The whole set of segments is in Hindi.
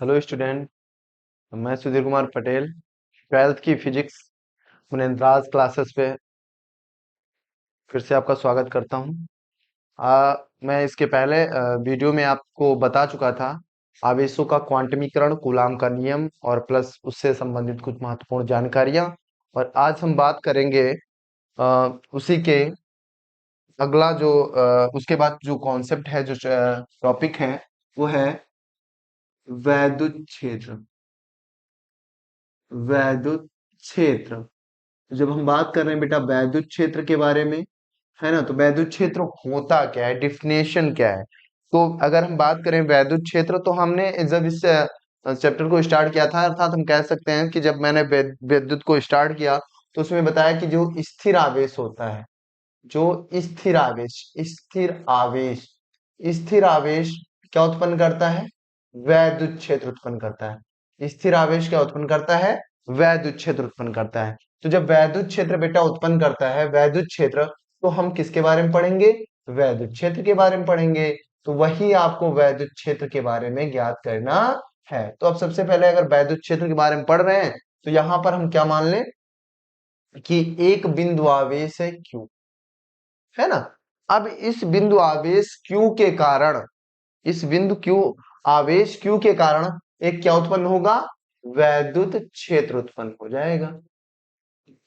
Hello student. मैं सुधीर कुमार पटेल, ट्वेल्थ की फिजिक्स मुनिंद्राज क्लासेस पे फिर से आपका स्वागत करता हूँ। मैं इसके पहले वीडियो में आपको बता चुका था आवेशों का क्वांटमीकरण, कूलाम का नियम और प्लस उससे संबंधित कुछ महत्वपूर्ण जानकारियां। और आज हम बात करेंगे उसी के अगला जो उसके बाद जो कॉन्सेप्ट है, जो टॉपिक है, वो है वैद्युत क्षेत्र। वैद्युत क्षेत्र, जब हम बात कर रहे हैं बेटा वैद्युत क्षेत्र के बारे में, है ना, तो वैद्युत क्षेत्र होता क्या है, डिफिनेशन क्या है। तो अगर हम बात करें वैद्युत क्षेत्र, तो हमने जब इस चैप्टर को स्टार्ट किया था, अर्थात हम कह सकते हैं कि जब मैंने विद्युत को स्टार्ट किया तो उसमें बताया कि जो स्थिर आवेश होता है, जो स्थिर आवेश स्थिर आवेश स्थिर आवेश क्या उत्पन्न करता है, वैद्युत क्षेत्र उत्पन्न करता है। स्थिर आवेश क्या उत्पन्न करता है, वैद्युत क्षेत्र उत्पन्न करता है। तो जब वैद्युत क्षेत्र बेटा उत्पन्न करता है वैद्युत क्षेत्र, तो हम किसके बारे में पढ़ेंगे, वैद्युत क्षेत्र के बारे में पढ़ेंगे। तो वही आपको वैद्युत क्षेत्र के बारे में ज्ञात करना है। तो अब सबसे पहले अगर वैद्युत क्षेत्र के बारे में पढ़ रहे हैं, तो यहां पर हम क्या मान लें कि एक बिंदु आवेश है Q, है ना। अब इस बिंदु आवेश Q के कारण, इस बिंदु Q आवेश Q के कारण एक क्या उत्पन्न होगा, वैद्युत क्षेत्र उत्पन्न हो जाएगा।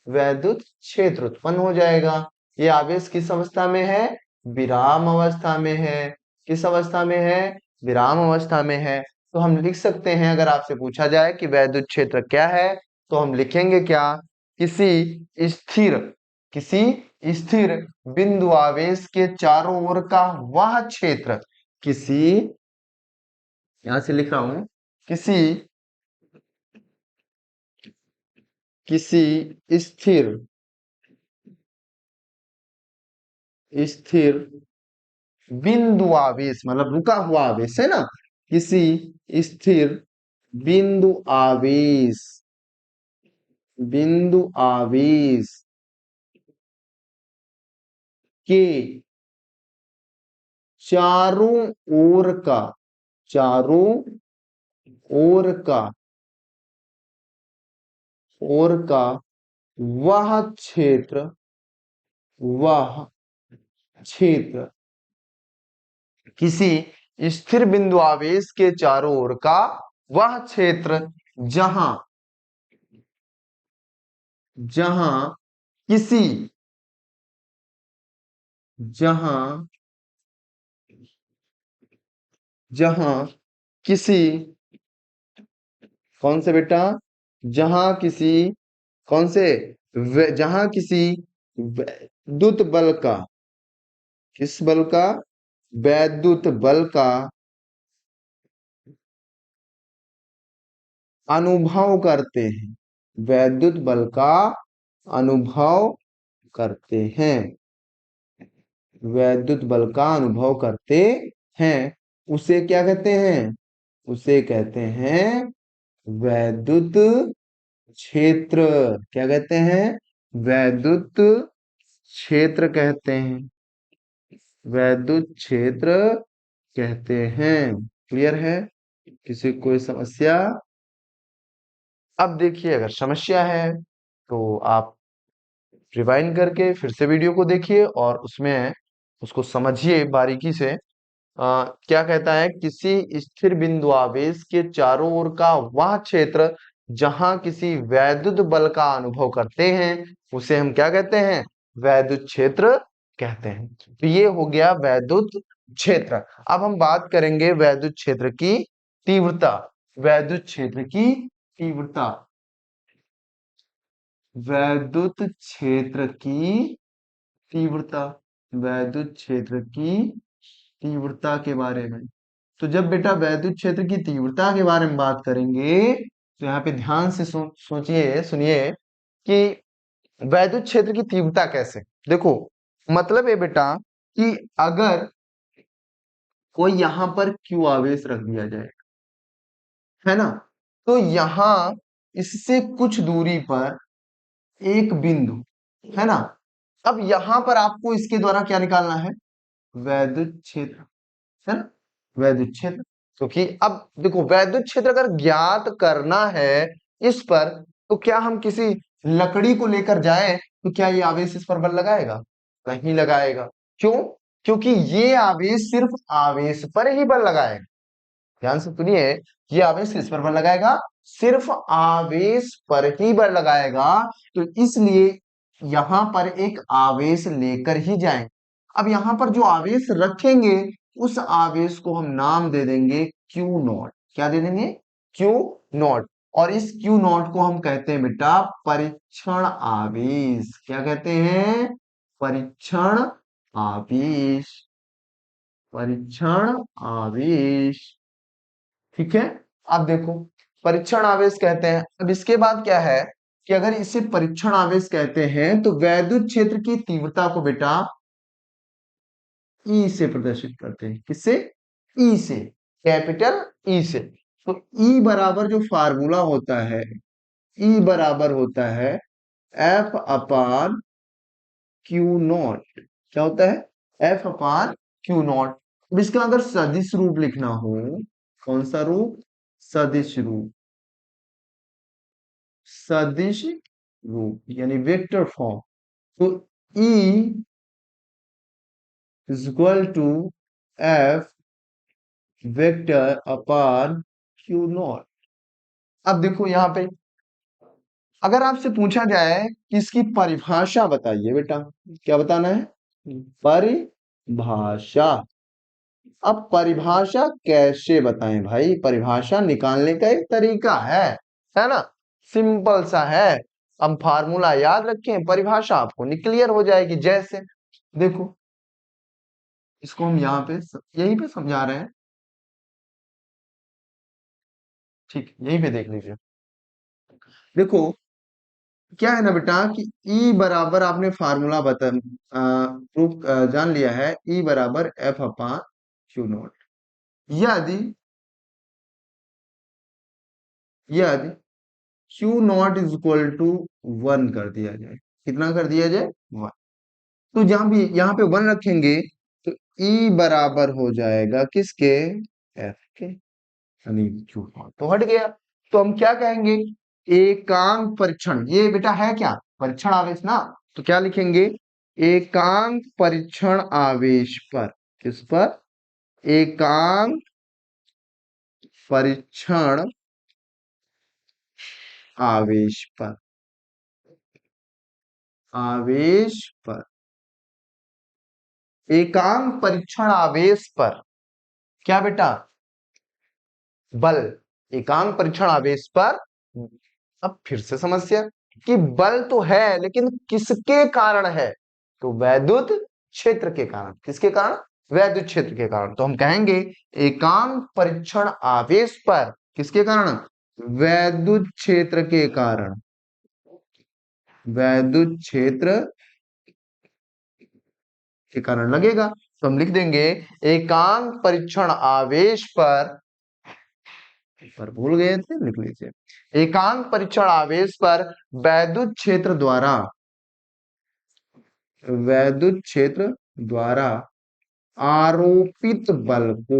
वैद्युत क्षेत्र उत्पन्न हो जाएगा। ये आवेश किस अवस्था में है, विराम अवस्था में है। किस अवस्था में है, विराम अवस्था में है। तो हम लिख सकते हैं, अगर आपसे पूछा जाए कि वैद्युत क्षेत्र क्या है, तो हम लिखेंगे क्या, स्थिर किसी स्थिर बिंदु आवेश के चारों ओर का वह क्षेत्र, किसी, यहां से लिख रहा हूं, किसी किसी स्थिर स्थिर बिंदु आवेश, मतलब रुका हुआ आवेश है ना, किसी स्थिर बिंदु आवेश बिंदु आवेश के चारों ओर का चारों ओर का वह क्षेत्र, वह क्षेत्र किसी स्थिर बिंदु आवेश के चारों ओर का वह क्षेत्र, जहां जहां किसी जहां जहां किसी कौन से बेटा, जहां किसी कौन से, जहां किसी वैद्युत बल का, किस बल का, वैद्युत बल का अनुभव करते हैं, वैद्युत बल का अनुभव करते हैं, वैद्युत बल का अनुभव करते हैं, उसे क्या कहते हैं, उसे कहते हैं वैद्युत क्षेत्र। क्या कहते हैं, वैद्युत क्षेत्र कहते हैं, वैद्युत क्षेत्र कहते हैं। क्लियर है, किसी को कोई समस्या। अब देखिए, अगर समस्या है तो आप रिवाइंड करके फिर से वीडियो को देखिए और उसमें उसको समझिए बारीकी से। क्या कहता है, किसी स्थिर बिंदु आवेश के चारों ओर का वह क्षेत्र जहां किसी वैद्युत बल का अनुभव करते हैं, उसे हम क्या कहते हैं, वैद्युत क्षेत्र कहते हैं। तो ये हो गया वैद्युत क्षेत्र। अब हम बात करेंगे वैद्युत क्षेत्र की तीव्रता। वैद्युत क्षेत्र की तीव्रता, वैद्युत क्षेत्र की तीव्रता, वैद्युत क्षेत्र की तीव्रता के बारे में। तो जब बेटा वैद्युत क्षेत्र की तीव्रता के बारे में बात करेंगे, तो यहाँ पे ध्यान से सोचिए, सुनिए कि वैद्युत क्षेत्र की तीव्रता कैसे। देखो, मतलब है बेटा कि अगर कोई यहां पर क्यू आवेश रख दिया जाए, है ना, तो यहां इससे कुछ दूरी पर एक बिंदु, है ना। अब यहां पर आपको इसके द्वारा क्या निकालना है, वैद्युत क्षेत्र, है ना, वैद्युत क्षेत्र। क्योंकि अब देखो वैद्युत क्षेत्र अगर ज्ञात करना है इस पर, तो क्या हम किसी लकड़ी को लेकर जाएं तो क्या ये आवेश इस पर बल लगाएगा? नहीं लगाएगा। क्यों? क्योंकि ये आवेश सिर्फ आवेश पर ही बल लगाएगा। ध्यान से सुनिए, ये आवेश किस पर बल लगाएगा? सिर्फ आवेश पर ही बल लगाएगा। तो इसलिए यहां पर एक आवेश लेकर ही जाएं। अब यहां पर जो आवेश रखेंगे उस आवेश को हम नाम दे देंगे क्यू नॉट। क्या दे देंगे? Q not. और इस क्यू नॉट को हम कहते हैं बेटा परीक्षण आवेश। क्या कहते हैं? परीक्षण आवेश। परीक्षण आवेश। ठीक है। अब देखो, परीक्षण आवेश कहते हैं। अब इसके बाद क्या है कि अगर इसे परीक्षण आवेश कहते हैं तो वैद्युत क्षेत्र की तीव्रता को बेटा ई से प्रदर्शित करते हैं। किससे? ई से, कैपिटल ई से। तो ई बराबर जो फार्मूला होता है, ई बराबर होता है एफ अपान क्यू नॉट। क्या होता है? एफ अपान क्यू नॉट। अब इसका अगर सदिश रूप लिखना हो, कौन सा रूप? सदिश रूप। सदिश रूप यानी वेक्टर फॉर्म। तो E is equal to F vector upon Q nought. अब देखो यहां पे अगर आपसे पूछा जाए कि इसकी परिभाषा बताइए बेटा, क्या बताना है? परिभाषा। अब परिभाषा कैसे बताएं भाई? परिभाषा निकालने का एक तरीका है ना? सिंपल सा है। अब फार्मूला याद रखें, परिभाषा आपको क्लियर हो जाएगी। जैसे देखो, इसको हम यहाँ पे यहीं पे समझा रहे हैं। ठीक, यहीं पे देख लीजिए। देखो क्या है ना बेटा कि E बराबर आपने फार्मूला बता प्रूफ जान लिया है। E बराबर एफ अपान क्यू नॉट। यदि यदि Q nought is equal to 1 कर दिया जाए। कितना कर दिया जाए? 1। तो जहां भी यहाँ पे 1 रखेंगे तो E बराबर हो जाएगा किसके? F के, यानी क्यू नॉट तो हट गया। तो हम क्या कहेंगे? एकांक परीक्षण। ये बेटा है क्या? परीक्षण आवेश ना। तो क्या लिखेंगे? एकांक परीक्षण आवेश पर। किस पर? एकांक परीक्षण आवेश पर। आवेश पर, एकांक परीक्षण आवेश पर क्या बेटा? बल। एकांक परीक्षण आवेश पर। अब फिर से समस्या कि बल तो है लेकिन किसके कारण है? तो वैद्युत क्षेत्र के कारण। किसके कारण? वैद्युत क्षेत्र के कारण। तो हम कहेंगे एकांक परीक्षण आवेश पर किसके कारण? वैद्युत क्षेत्र के कारण। वैद्युत क्षेत्र के कारण लगेगा। तो हम लिख देंगे एकांक परीक्षण आवेश पर भूल गए थे, लिख लीजिए। एकांक परीक्षण आवेश पर वैद्युत क्षेत्र द्वारा, वैद्युत क्षेत्र द्वारा आरोपित बल को,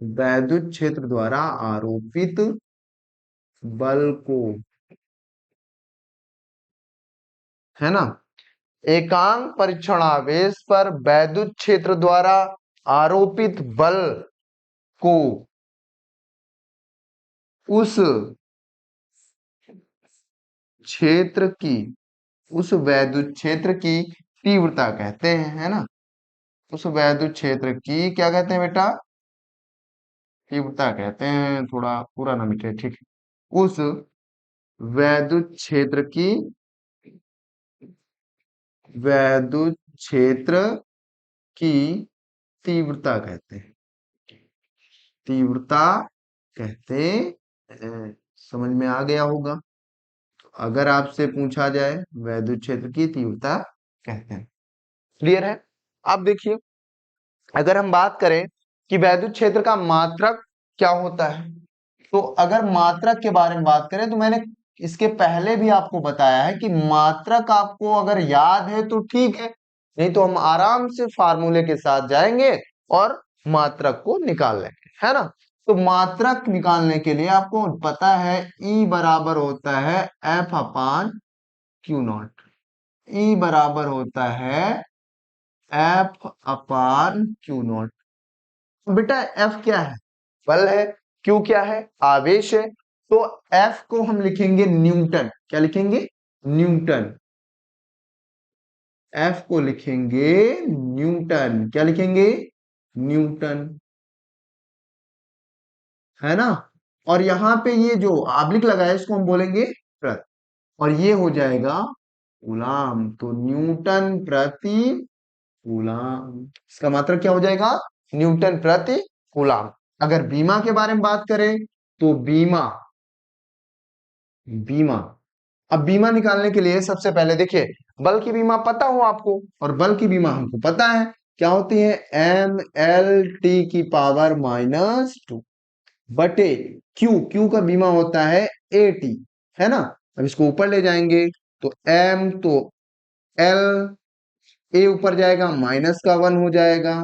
वैद्युत क्षेत्र द्वारा आरोपित बल को, है ना? एकांक परीक्षण आवेश पर वैद्युत क्षेत्र द्वारा आरोपित बल को उस क्षेत्र की, उस वैद्युत क्षेत्र की तीव्रता कहते हैं, है ना? उस वैद्युत क्षेत्र की क्या कहते हैं बेटा? तीव्रता कहते हैं। थोड़ा पूरा ना मिटे, ठीक है। उस वैद्युत क्षेत्र की, वैद्युत क्षेत्र की तीव्रता कहते हैं। तीव्रता कहते हैं। समझ में आ गया होगा। तो अगर आपसे पूछा जाए वैद्युत क्षेत्र की तीव्रता कहते हैं। क्लियर है? अब देखिए, अगर हम बात करें कि वैद्युत क्षेत्र का मात्रक क्या होता है, तो अगर मात्रक के बारे में बात करें तो मैंने इसके पहले भी आपको बताया है कि मात्रक आपको अगर याद है तो ठीक है, नहीं तो हम आराम से फार्मूले के साथ जाएंगे और मात्रक को निकाल लेंगे, है ना। तो मात्रक निकालने के लिए आपको पता है E बराबर होता है F upon Q not. E बराबर होता है F अपान क्यू नॉट। बेटा F क्या है? बल है। Q क्या है? आवेश है। तो F को हम लिखेंगे न्यूटन। क्या लिखेंगे? न्यूटन। F को लिखेंगे न्यूटन। क्या लिखेंगे? न्यूटन, है ना। और यहां पे ये जो आबलिक लगा है इसको हम बोलेंगे प्रति, और ये हो जाएगा कूलाम। तो न्यूटन प्रति कूलाम, इसका मात्रक क्या हो जाएगा? न्यूटन प्रति कूलाम। अगर बीमा के बारे में बात करें तो बीमा, बीमा, अब बीमा निकालने के लिए सबसे पहले देखिए, बल की बीमा पता हो आपको, और बल की बीमा हमको पता है क्या होती है, एम एल टी की पावर -2 बटे क्यू। क्यू का बीमा होता है ए टी, है ना। अब इसको ऊपर ले जाएंगे तो एम, तो एल, ए ऊपर जाएगा -1 हो जाएगा,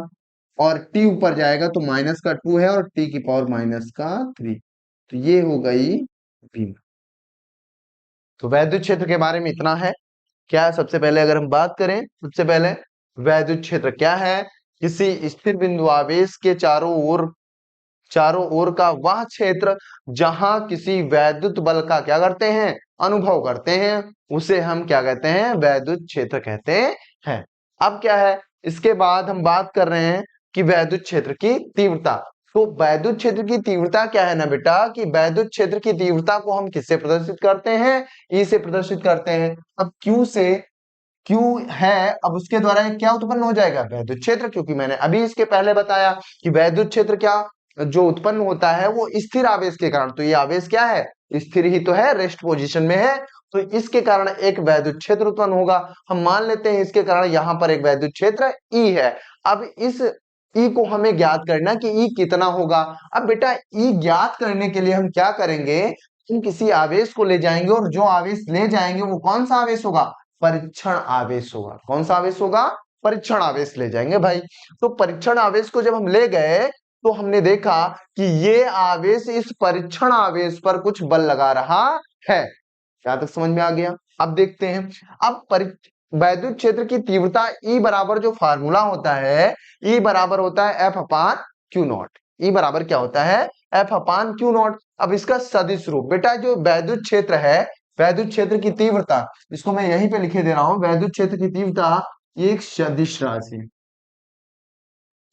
और टी ऊपर जाएगा तो -2 है, और टी की पावर -3। तो ये हो गई बीमा। तो वैद्युत क्षेत्र के बारे में इतना है। क्या है, सबसे पहले अगर हम बात करें, सबसे पहले वैद्युत क्षेत्र क्या है? किसी स्थिर बिंदु आवेश के चारों ओर का वह क्षेत्र जहां किसी वैद्युत बल का क्या करते हैं, अनुभव करते हैं, उसे हम क्या कहते हैं, वैद्युत क्षेत्र कहते हैं। अब क्या है, इसके बाद हम बात कर रहे हैं कि वैद्युत क्षेत्र की तीव्रता। तो वैद्युत क्षेत्र की तीव्रता क्या है ना बेटा, कि वैद्युत क्षेत्र की तीव्रता को हम किससे प्रदर्शित करते हैं? ई से प्रदर्शित करते हैं। अब क्यू से, क्यू है, अब उसके द्वारा क्या उत्पन्न हो जाएगा, वैद्युत क्षेत्र। क्योंकि मैंने अभी इसके पहले बताया कि वैद्युत क्षेत्र क्या जो उत्पन्न होता है वो स्थिर आवेश के कारण। तो ये आवेश क्या है, स्थिर ही तो है, रेस्ट पोजीशन में है। तो इसके कारण एक वैद्युत क्षेत्र उत्पन्न होगा। हम मान लेते हैं इसके कारण यहां पर एक वैद्युत क्षेत्र ई है। अब इस ई को हमें ज्ञात करना कि ई कितना होगा। अब बेटा ई ज्ञात करने के लिए हम क्या करेंगे, हम किसी आवेश को ले जाएंगे, और जो आवेश ले जाएंगे वो कौन सा आवेश होगा, परीक्षण आवेश होगा। कौन सा आवेश होगा, परीक्षण आवेश ले जाएंगे भाई। तो परीक्षण आवेश को जब हम ले गए तो हमने देखा कि ये आवेश इस परीक्षण आवेश पर कुछ बल लगा रहा है। क्या तक समझ में आ गया? अब देखते हैं। अब वैद्युत क्षेत्र की तीव्रता E बराबर जो फार्मूला होता है, E बराबर होता है F upon Q not. E बराबर क्या होता है, F अपान क्यू नॉट। अब इसका सदिश रूप, बेटा जो वैद्युत क्षेत्र है, वैद्युत क्षेत्र की तीव्रता, इसको मैं यहीं पे लिखे दे रहा हूं, वैद्युत क्षेत्र की तीव्रता ये एक सदिश राशि है।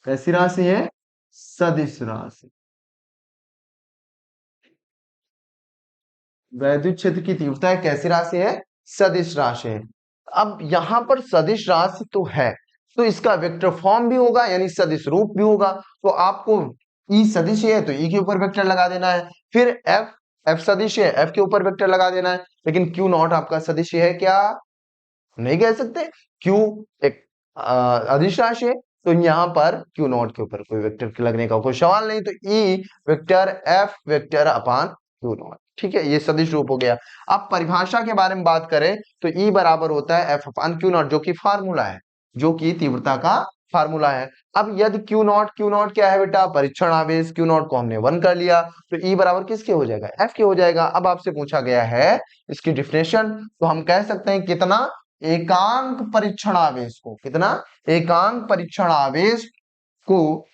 कैसी राशि है, सदिश राशि। वैद्युत क्षेत्र की तीव्रता एक कैसी राशि है, सदिश राशि है। अब यहां पर सदिश राशि तो है, तो इसका वेक्टर फॉर्म भी होगा, यानी सदिश रूप भी होगा। तो आपको ई सदिश है तो ई के ऊपर वेक्टर लगा देना है, फिर एफ, एफ सदिश है, एफ के ऊपर वेक्टर लगा देना है। लेकिन क्यू नॉट आपका सदिश है क्या, नहीं कह सकते। क्यू एक अदिश राशि है, तो यहां पर क्यू नॉट के ऊपर कोई वेक्टर लगने का कोई सवाल नहीं। तो E vector F vector upon Q not, ठीक है, ये सदिश रूप हो गया। अब परिभाषा के बारे में बात करें तो ई बराबर होता है एफ अपान क्यू नॉट, जो कि फार्मूला है, जो कि तीव्रता का फार्मूला है। अब यदि क्यू नॉट क्या है बेटा, परीक्षण आवेश, क्यू नॉट को हमने 1 कर लिया, तो ई बराबर किसके हो जाएगा, एफ के हो जाएगा। अब आपसे पूछा गया है इसकी डिफिनेशन, तो हम कह सकते हैं कितना, एकांक परीक्षण आवेश को, कितना, एकांक परीक्षण आवेश को,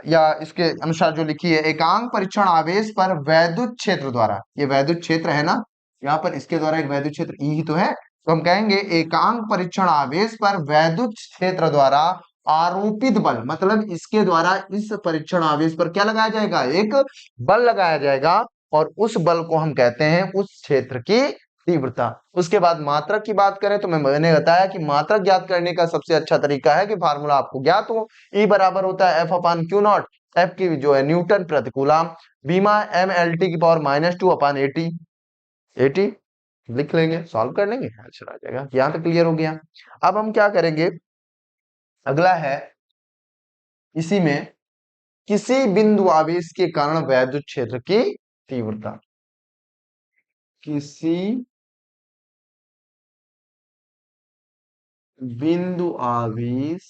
या इसके अनुसार जो लिखी है, एकांक परीक्षण आवेश पर वैद्युत क्षेत्र द्वारा, ये वैद्युत क्षेत्र है ना, यहाँ पर इसके द्वारा एक वैद्युत क्षेत्र ई ही तो है, तो हम कहेंगे एकांक परीक्षण आवेश पर वैद्युत क्षेत्र द्वारा आरोपित बल, मतलब इसके द्वारा इस परीक्षण आवेश पर क्या लगाया जाएगा, एक बल लगाया जाएगा, और उस बल को हम कहते हैं उस क्षेत्र की तीव्रता। उसके बाद मात्रक की बात करें तो मैंने बताया कि मात्रक ज्ञात करने का सबसे अच्छा तरीका है कि फार्मूला आपको ज्ञात हो। ई बराबर होता है F upon Q not, F की जो है न्यूटन प्रति कूलम, बीमा एम एल टी की पावर -2 अपान एटी, एटी लिख लेंगे, सॉल्व कर लेंगे, आंसर आ जाएगा। यहां तक क्लियर हो गया। अब हम क्या करेंगे, अगला है, इसी में किसी बिंदु आवेश के कारण वैद्युत क्षेत्र की तीव्रता, किसी बिंदु आवेश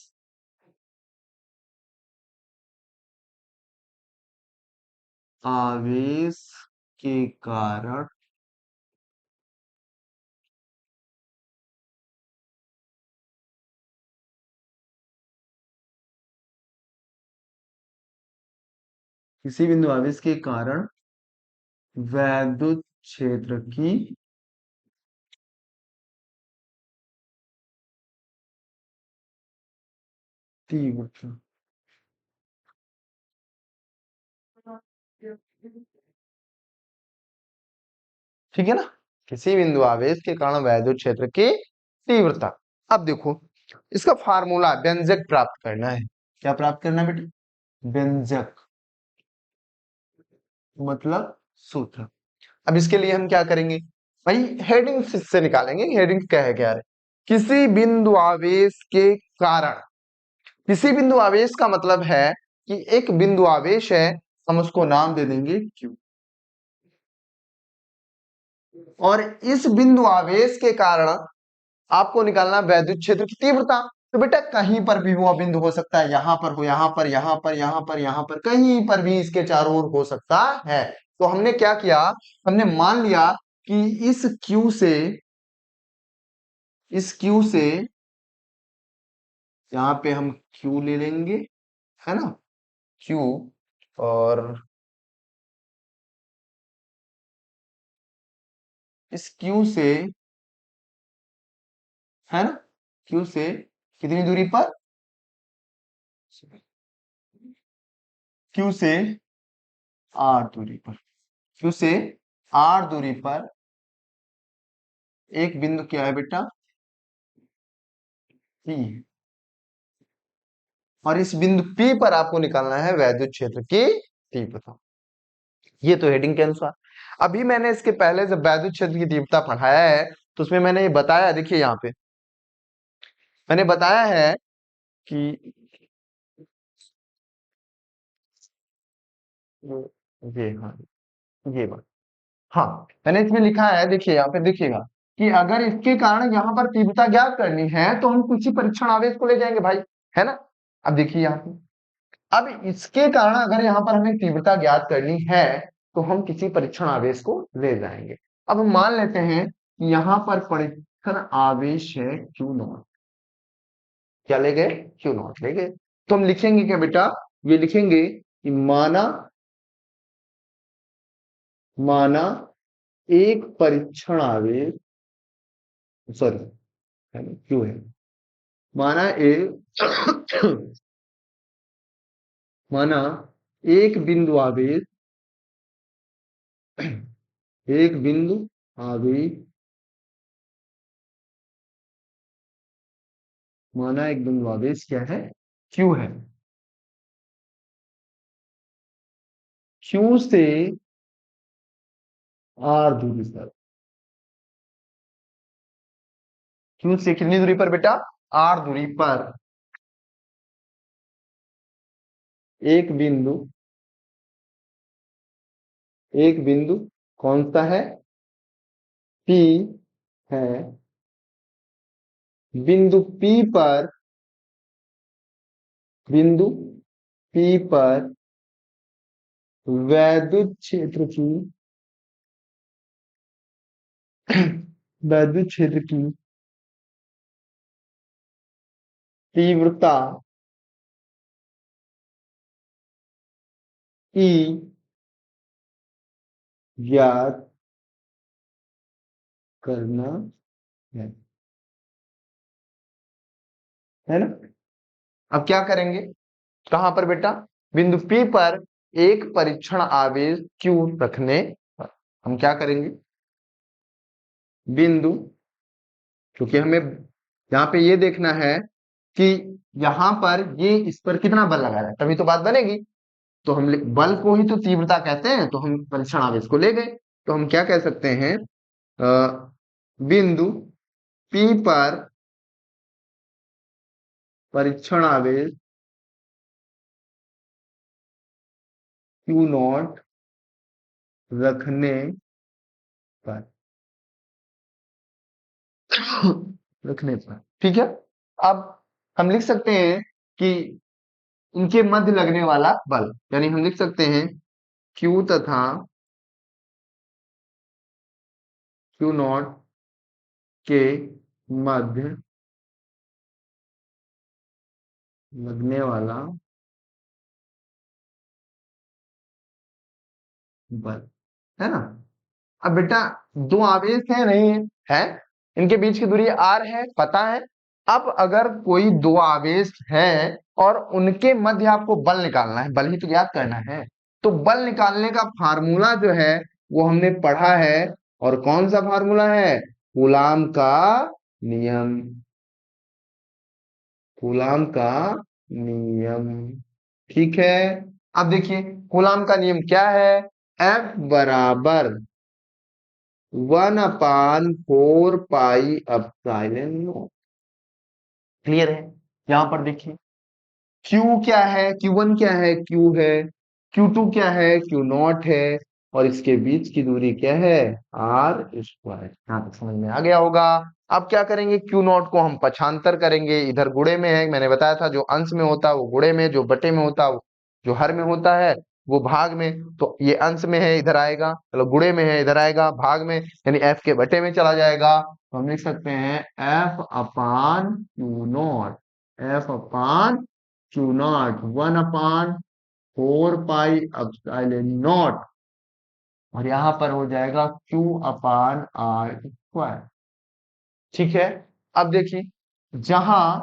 आवेश के कारण किसी बिंदु आवेश के कारण वैद्युत क्षेत्र की तीव्रता। ठीक है ना, किसी बिंदु आवेश के कारण वैद्युत क्षेत्र की तीव्रता। अब देखो, इसका फार्मूला व्यंजक प्राप्त करना है। क्या प्राप्त करना है बेटा? व्यंजक मतलब सूत्र। अब इसके लिए हम क्या करेंगे भाई, हेडिंग से निकालेंगे। हेडिंग क्या है, क्या है? किसी बिंदु आवेश के कारण। किसी बिंदु आवेश का मतलब है कि एक बिंदु आवेश है, हम उसको नाम दे देंगे Q। और इस बिंदु आवेश के कारण आपको निकालना वैद्युत क्षेत्र की तीव्रता। तो बेटा कहीं पर भी वो बिंदु हो सकता है, यहां पर हो, यहां पर, यहां पर, यहां पर, यहां पर, कहीं पर भी इसके चारों ओर हो सकता है। तो हमने क्या किया, हमने मान लिया कि इस Q से यहाँ पे हम Q ले लेंगे, है ना, Q। और इस Q से, है ना, Q से कितनी दूरी पर, Q से R दूरी पर, Q से R दूरी पर एक बिंदु क्या है बेटा, P। और इस बिंदु P पर आपको निकालना है वैद्युत क्षेत्र की तीव्रता। ये तो हेडिंग के अनुसार। अभी मैंने इसके पहले जब वैद्युत क्षेत्र की तीव्रता पढ़ाया है, तो उसमें मैंने ये बताया, देखिए यहाँ पे मैंने बताया है कि ये, हाँ, ये बात, हाँ, मैंने इसमें लिखा है, देखिए यहाँ पे देखिएगा कि अगर इसके कारण यहाँ पर तीव्रता ज्ञात करनी है तो हम किसी परीक्षण आवेश को ले जाएंगे भाई, है ना। अब देखिए यहाँ पे, अब इसके कारण अगर यहाँ पर हमें तीव्रता ज्ञात करनी है तो हम किसी परीक्षण आवेश को ले जाएंगे। अब हम मान लेते हैं कि यहाँ पर परीक्षण आवेश है Q0। क्या ले गए? Q0 ले गए। तो हम लिखेंगे क्या बेटा, ये लिखेंगे कि माना माना एक परीक्षण आवेश, सॉरी, क्यों है, माना एक माना एक बिंदु आवेश, एक बिंदु आवेश, माना एक बिंदु आवेश क्या है, Q है। Q से R दूरी पर, Q से कितनी दूरी पर बेटा, R दूरी पर एक बिंदु, एक बिंदु कौन सा है, P है। बिंदु P पर, बिंदु P पर वैद्युत क्षेत्र की वैद्युत क्षेत्र की तीव्रता E ज्ञात करना है है ना। अब क्या करेंगे, कहां पर बेटा, बिंदु P पर एक परीक्षण आवेश Q रखने पर हम क्या करेंगे, बिंदु, क्योंकि हमें यहाँ पे ये देखना है कि यहाँ पर ये इस पर कितना बल लगा है, तभी तो बात बनेगी। तो हम बल को ही तो तीव्रता कहते हैं, तो हम परीक्षण आवेश को ले गए। तो हम क्या कह सकते हैं, बिंदु P पर परीक्षण आवेश Q0 रखने पर रखने पर, ठीक है। अब हम लिख सकते हैं कि इनके मध्य लगने वाला बल, यानी हम लिख सकते हैं क्यू तथा क्यू नॉट के मध्य लगने वाला बल, है ना। अब बेटा दो आवेश है नहीं है, इनके बीच की दूरी आर है, पता है। अब अगर कोई दो आवेश है और उनके मध्य आपको बल निकालना है, बल ही तो ज्ञात करना है, तो बल निकालने का फार्मूला जो है वो हमने पढ़ा है। और कौन सा फार्मूला है? कूलाम का नियम। कूलाम का नियम, ठीक है। अब देखिए कूलाम का नियम क्या है? F बराबर 1/4 पाई एप्सिलॉन नॉट। क्लियर है? यहां पर देखिए Q क्या है, Q1 क्या है, Q है, Q2 क्या है, Q नॉट है, और इसके बीच की दूरी क्या है? R square. यहां तक समझ में आ गया होगा। अब क्या करेंगे? Q नॉट को हम पक्षांतर करेंगे, इधर गुणे में है, मैंने बताया था जो अंश में होता है वो गुणे में, जो बटे में होता है जो हर में होता है वो भाग में। तो ये अंश में है इधर आएगा, चलो गुणे में है इधर आएगा भाग में, यानी एफ के बटे में चला जाएगा। तो हम लिख सकते हैं F upon Q not. F upon Q not 1/4 pi epsilon not, और यहां पर हो जाएगा क्यू अपान आर स्क्वायर। ठीक है। अब देखिए जहां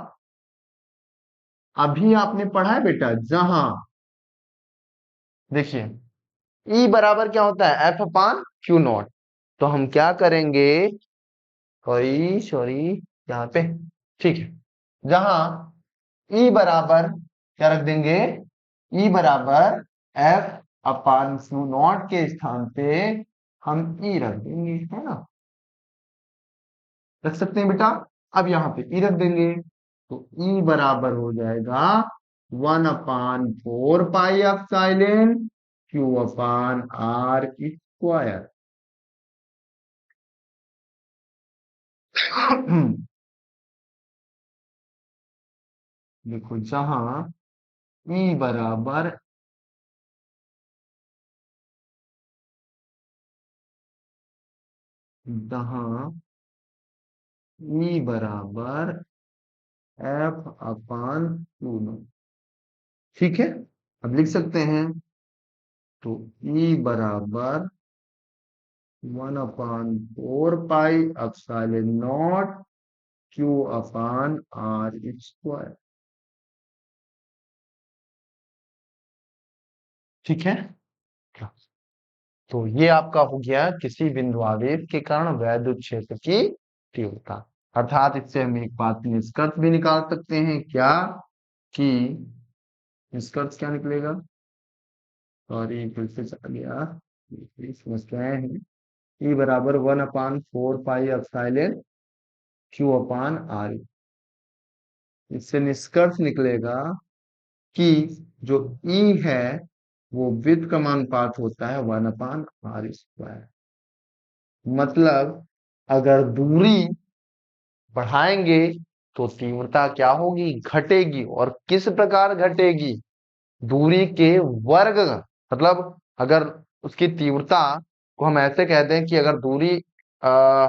अभी आपने पढ़ा है बेटा, जहां देखिए ई बराबर क्या होता है? F upon Q not. तो हम क्या करेंगे? सॉरी सॉरी, यहाँ पे ठीक है, जहां ई बराबर क्या रख देंगे? ई बराबर एफ अपान क्यू नॉट के स्थान पे हम ई रख देंगे, है ना। रख सकते हैं बेटा। अब यहाँ पे ई रख देंगे तो ई बराबर हो जाएगा 1/4 pi epsilon Q upon R square. देखो जहां ई बराबर जहां ई बराबर एफ अपान क्यू नॉट, ठीक है। अब लिख सकते हैं तो ई बराबर 1/4 pi epsilon nought Q upon R square, ठीक है। तो ये आपका हो गया किसी बिंदु आवेश के कारण वैद्युत क्षेत्र की तीव्रता। अर्थात इससे हम एक बात निष्कर्ष भी निकाल सकते हैं क्या, कि निष्कर्ष क्या निकलेगा? सॉरी फिर से चला गया, ये समस्याएं हैं। ई बराबर 1/4 pi epsilon Q upon R. इससे निष्कर्ष निकलेगा कि जो ई है वो व्युत्क्रमानुपात होता है 1/r²। मतलब अगर दूरी बढ़ाएंगे तो तीव्रता क्या होगी? घटेगी। और किस प्रकार घटेगी? दूरी के वर्ग। मतलब अगर उसकी तीव्रता को हम ऐसे कहते हैं कि अगर दूरी आ,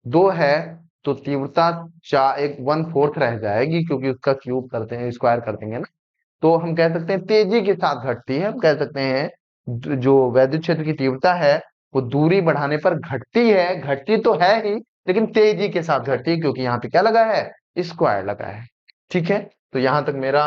2 है तो तीव्रता 1/4 रह जाएगी, क्योंकि उसका क्यूब करते हैं, स्क्वायर कर देंगे ना। तो हम कह सकते हैं तेजी के साथ घटती है। हम कह सकते हैं जो वैद्युत क्षेत्र की तीव्रता है वो दूरी बढ़ाने पर घटती है, घटती तो है ही लेकिन तेजी के साथ घटती है, क्योंकि यहाँ पे क्या लगा है? स्क्वायर लगा है। ठीक है। तो यहां तक मेरा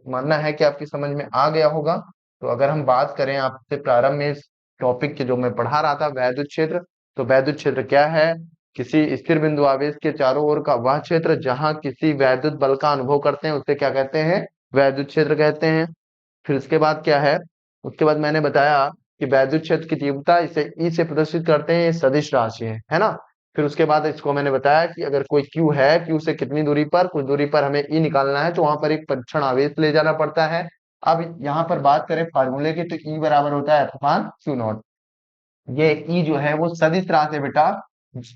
मानना है कि आपकी समझ में आ गया होगा। तो अगर हम बात करें आपसे प्रारंभ में इस टॉपिक के जो मैं पढ़ा रहा था वैद्युत क्षेत्र, तो वैद्युत क्षेत्र क्या है? किसी स्थिर बिंदु आवेश के चारों ओर का वह क्षेत्र जहां किसी वैद्युत बल का अनुभव करते हैं उसे क्या कहते हैं? वैद्युत क्षेत्र कहते हैं। फिर उसके बाद क्या है? उसके बाद मैंने बताया कि वैद्युत क्षेत्र की तीव्रता इसे ई से प्रदर्शित करते हैं, ये सदिश राशि है ना। फिर उसके बाद इसको मैंने बताया कि अगर कोई क्यू है, क्यू से कितनी दूरी पर, कुछ दूरी पर हमें ई निकालना है तो वहां पर एक परीक्षण आवेश ले जाना पड़ता है। अब यहाँ पर बात करें फार्मूले की, तो ई बराबर होता है एफ अपान क्यू नॉट। ये ई जो है वो सदिश राशि है बेटा।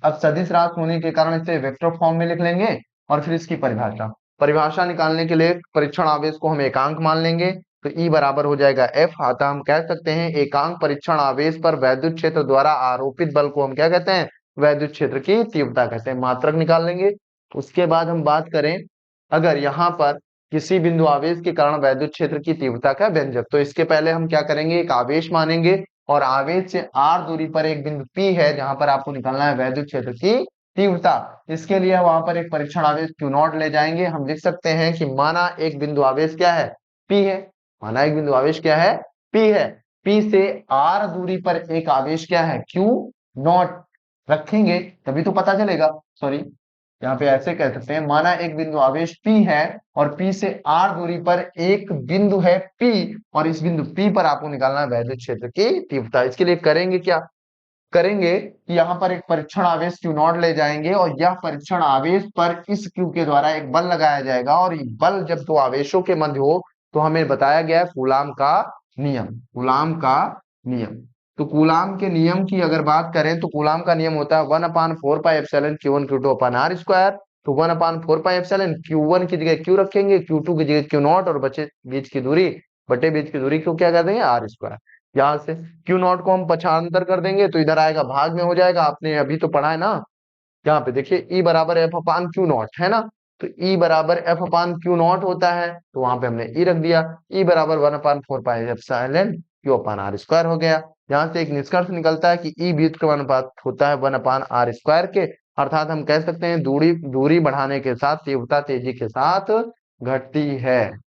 अब सदिश राशि होने के कारण इसे वेक्टर फॉर्म में लिख लेंगे। और फिर इसकी परिभाषा, परिभाषा निकालने के लिए परीक्षण आवेश को हम एकांक मान लेंगे। तो ई बराबर हो जाएगा एफ। अतः हम कह सकते हैं एकांक परीक्षण आवेश पर वैद्युत क्षेत्र द्वारा आरोपित बल को हम क्या कहते हैं, वैद्युत क्षेत्र की तीव्रता कहते हैं। मात्रक निकाल लेंगे। उसके बाद हम बात करें, अगर यहाँ पर किसी बिंदु आवेश के कारण वैद्युत क्षेत्र की तीव्रता का व्यंजक, तो इसके पहले हम क्या करेंगे, एक आवेश मानेंगे और आवेश से r दूरी पर एक बिंदु P है जहां पर आपको निकालना है वैद्युत क्षेत्र की तीव्रता। इसके लिए वहां पर एक परीक्षण आवेश Q नॉट ले जाएंगे। हम लिख सकते हैं कि माना एक बिंदु आवेश क्या है, P है। माना एक बिंदु आवेश क्या है, P है। P से r दूरी पर एक आवेश क्या है, Q नॉट रखेंगे तभी तो पता चलेगा। सॉरी, यहाँ पे ऐसे कह सकते हैं, माना एक बिंदु आवेश P है और P से r दूरी पर एक बिंदु है P, और इस बिंदु P पर आपको निकालना है वैद्युत क्षेत्र की तीव्रता। इसके लिए करेंगे क्या, करेंगे कि यहाँ पर एक परीक्षण आवेश Q नॉट ले जाएंगे और यह परीक्षण आवेश पर इस Q के द्वारा एक बल लगाया जाएगा, और ये बल जब दो आवेशों के मध्य हो तो हमें बताया गया है कूलाम का नियम। कूलाम का नियम, तो कूलाम के नियम की अगर बात करें तो कूलाम का नियम होता है 1/4 pi epsilon Q1 Q2 upon R square. तो 1/4 पाई एप्सिलॉन Q1 की जगह Q रखेंगे, Q2 की जगह Q नॉट, और बचे बीच की दूरी, बटे बीच की दूरी को क्या कर देंगे, R स्क्वायर। यहाँ से Q नॉट को हम पक्षांतर कर देंगे तो इधर आएगा, भाग में हो जाएगा। आपने अभी तो पढ़ा है ना, यहाँ पे देखिए E बराबर एफ अपान क्यू नॉट है ना, तो E बराबर एफ अपान क्यू नॉट होता है, तो वहां पे हमने E रख दिया। E बराबर 1/4 पाई एप्सिलॉन Q अपान R स्क्वायर हो गया। यहाँ से एक निष्कर्ष निकलता है कि E व्युत्क्रमानुपात होता है 1/r स्क्वायर के, अर्थात हम कह सकते हैं दूरी दूरी बढ़ाने के साथ तीव्रता तेजी के साथ घटती है।